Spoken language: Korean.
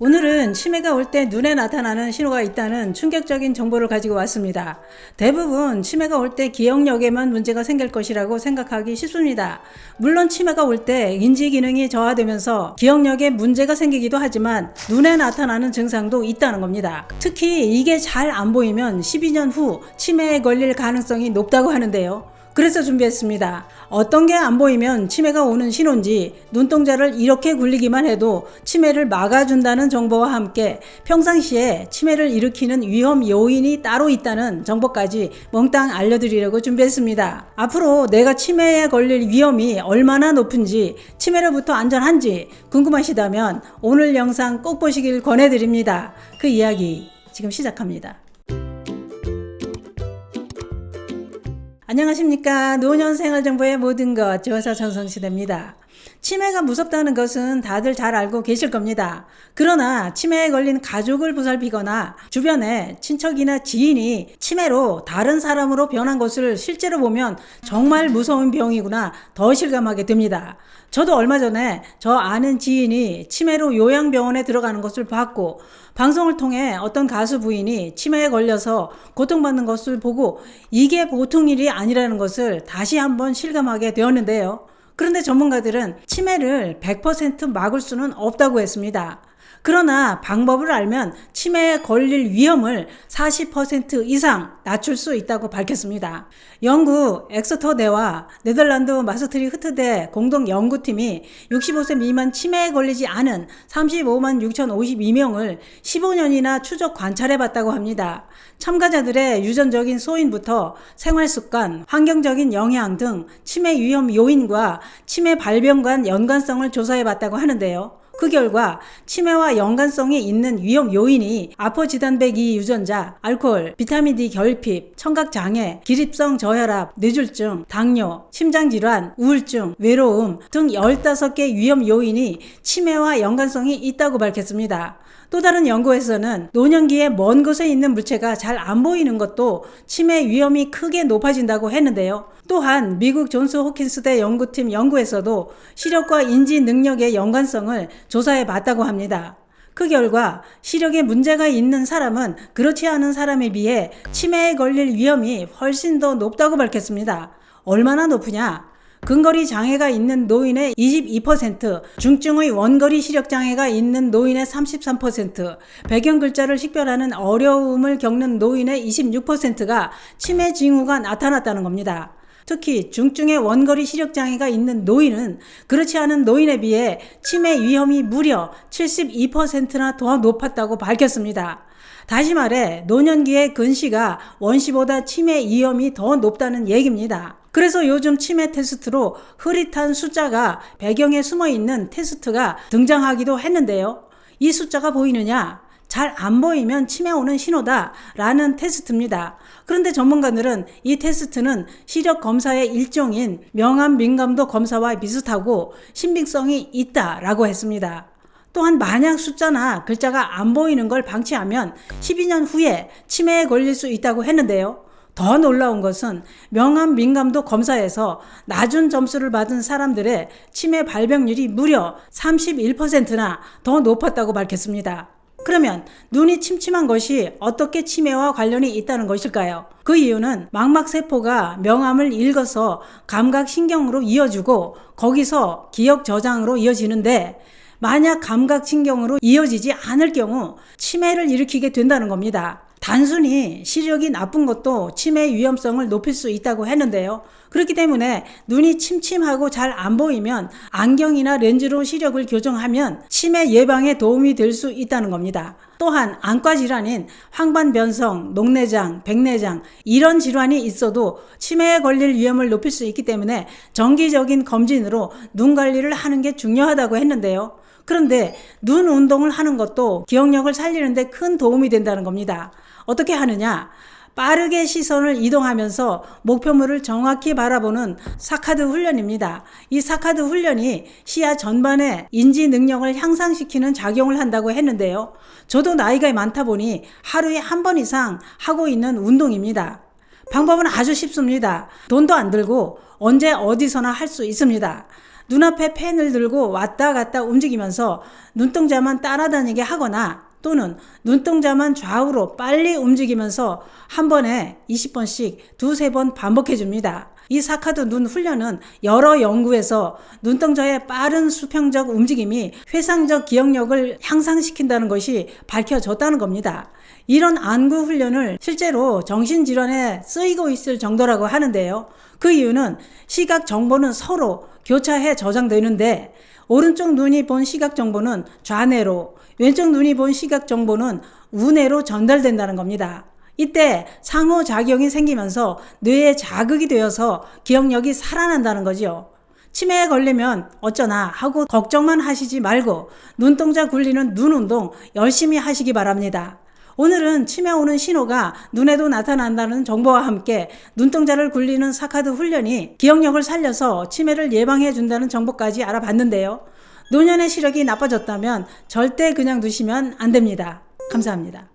오늘은 치매가 올 때 눈에 나타나는 신호가 있다는 충격적인 정보를 가지고 왔습니다. 대부분 치매가 올 때 기억력에만 문제가 생길 것이라고 생각하기 쉽습니다. 물론 치매가 올 때 인지 기능이 저하되면서 기억력에 문제가 생기기도 하지만 눈에 나타나는 증상도 있다는 겁니다. 특히 이게 잘 안 보이면 12년 후 치매에 걸릴 가능성이 높다고 하는데요. 그래서 준비했습니다. 어떤 게 안 보이면 치매가 오는 신호인지 눈동자를 이렇게 굴리기만 해도 치매를 막아준다는 정보와 함께 평상시에 치매를 일으키는 위험 요인이 따로 있다는 정보까지 몽땅 알려드리려고 준비했습니다. 앞으로 내가 치매에 걸릴 위험이 얼마나 높은지, 치매로부터 안전한지 궁금하시다면 오늘 영상 꼭 보시길 권해드립니다. 그 이야기 지금 시작합니다. 안녕하십니까. 노년생활정보의 모든 것 조사 전성시대입니다. 치매가 무섭다는 것은 다들 잘 알고 계실 겁니다. 그러나 치매에 걸린 가족을 보살피거나 주변에 친척이나 지인이 치매로 다른 사람으로 변한 것을 실제로 보면 정말 무서운 병이구나 더 실감하게 됩니다. 저도 얼마 전에 저 아는 지인이 치매로 요양병원에 들어가는 것을 봤고, 방송을 통해 어떤 가수 부인이 치매에 걸려서 고통받는 것을 보고 이게 보통 일이 아니라는 것을 다시 한번 실감하게 되었는데요. 그런데 전문가들은 치매를 100% 막을 수는 없다고 했습니다. 그러나 방법을 알면 치매에 걸릴 위험을 40% 이상 낮출 수 있다고 밝혔습니다. 영국 엑스터대와 네덜란드 마스트리흐트대 공동 연구팀이 65세 미만 치매에 걸리지 않은 35만 6,052명을 15년이나 추적 관찰해봤다고 합니다. 참가자들의 유전적인 소인부터 생활습관, 환경적인 영향 등 치매 위험 요인과 치매 발병 간 연관성을 조사해봤다고 하는데요. 그 결과 치매와 연관성이 있는 위험 요인이 아포지단백2 유전자, 알코올, 비타민 D 결핍, 청각장애, 기립성 저혈압, 뇌졸중, 당뇨, 심장질환, 우울증, 외로움 등 15개 위험 요인이 치매와 연관성이 있다고 밝혔습니다. 또 다른 연구에서는 노년기에 먼 곳에 있는 물체가 잘 안 보이는 것도 치매 위험이 크게 높아진다고 했는데요. 또한 미국 존스 호킨스대 연구팀 연구에서도 시력과 인지 능력의 연관성을 조사해 봤다고 합니다. 그 결과 시력에 문제가 있는 사람은 그렇지 않은 사람에 비해 치매에 걸릴 위험이 훨씬 더 높다고 밝혔습니다. 얼마나 높으냐? 근거리 장애가 있는 노인의 22%, 중증의 원거리 시력 장애가 있는 노인의 33%, 배경 글자를 식별하는 어려움을 겪는 노인의 26%가 치매 징후가 나타났다는 겁니다. 특히 중증의 원거리 시력 장애가 있는 노인은 그렇지 않은 노인에 비해 치매 위험이 무려 72%나 더 높았다고 밝혔습니다. 다시 말해 노년기의 근시가 원시보다 치매 위험이 더 높다는 얘기입니다. 그래서 요즘 치매 테스트로 흐릿한 숫자가 배경에 숨어있는 테스트가 등장하기도 했는데요. 이 숫자가 보이느냐? 잘 안 보이면 치매 오는 신호다 라는 테스트입니다. 그런데 전문가들은 이 테스트는 시력 검사의 일종인 명암 민감도 검사와 비슷하고 신빙성이 있다라고 했습니다. 또한 만약 숫자나 글자가 안 보이는 걸 방치하면 12년 후에 치매에 걸릴 수 있다고 했는데요. 더 놀라운 것은 명암 민감도 검사에서 낮은 점수를 받은 사람들의 치매 발병률이 무려 31%나 더 높았다고 밝혔습니다. 그러면 눈이 침침한 것이 어떻게 치매와 관련이 있다는 것일까요? 그 이유는 망막세포가 명암을 읽어서 감각신경으로 이어주고 거기서 기억 저장으로 이어지는데, 만약 감각신경으로 이어지지 않을 경우 치매를 일으키게 된다는 겁니다. 단순히 시력이 나쁜 것도 치매 위험성을 높일 수 있다고 했는데요. 그렇기 때문에 눈이 침침하고 잘 안 보이면 안경이나 렌즈로 시력을 교정하면 치매 예방에 도움이 될 수 있다는 겁니다. 또한 안과 질환인 황반변성, 녹내장, 백내장 이런 질환이 있어도 치매에 걸릴 위험을 높일 수 있기 때문에 정기적인 검진으로 눈 관리를 하는 게 중요하다고 했는데요. 그런데 눈 운동을 하는 것도 기억력을 살리는 데 큰 도움이 된다는 겁니다. 어떻게 하느냐? 빠르게 시선을 이동하면서 목표물을 정확히 바라보는 사카드 훈련입니다. 이 사카드 훈련이 시야 전반의 인지 능력을 향상시키는 작용을 한다고 했는데요. 저도 나이가 많다 보니 하루에 한 번 이상 하고 있는 운동입니다. 방법은 아주 쉽습니다. 돈도 안 들고 언제 어디서나 할 수 있습니다. 눈앞에 펜을 들고 왔다 갔다 움직이면서 눈동자만 따라다니게 하거나 또는 눈동자만 좌우로 빨리 움직이면서 한 번에 20번씩 두세 번 반복해 줍니다. 이 사카드 눈 훈련은 여러 연구에서 눈동자의 빠른 수평적 움직임이 회상적 기억력을 향상시킨다는 것이 밝혀졌다는 겁니다. 이런 안구 훈련을 실제로 정신질환에 쓰이고 있을 정도라고 하는데요. 그 이유는 시각 정보는 서로 교차해 저장되는데 오른쪽 눈이 본 시각 정보는 좌뇌로, 왼쪽 눈이 본 시각 정보는 우뇌로 전달된다는 겁니다. 이때 상호작용이 생기면서 뇌에 자극이 되어서 기억력이 살아난다는 거지요. 치매에 걸리면 어쩌나 하고 걱정만 하시지 말고 눈동자 굴리는 눈 운동 열심히 하시기 바랍니다. 오늘은 치매 오는 신호가 눈에도 나타난다는 정보와 함께 눈동자를 굴리는 사카드 훈련이 기억력을 살려서 치매를 예방해 준다는 정보까지 알아봤는데요. 노년의 시력이 나빠졌다면 절대 그냥 두시면 안 됩니다. 감사합니다.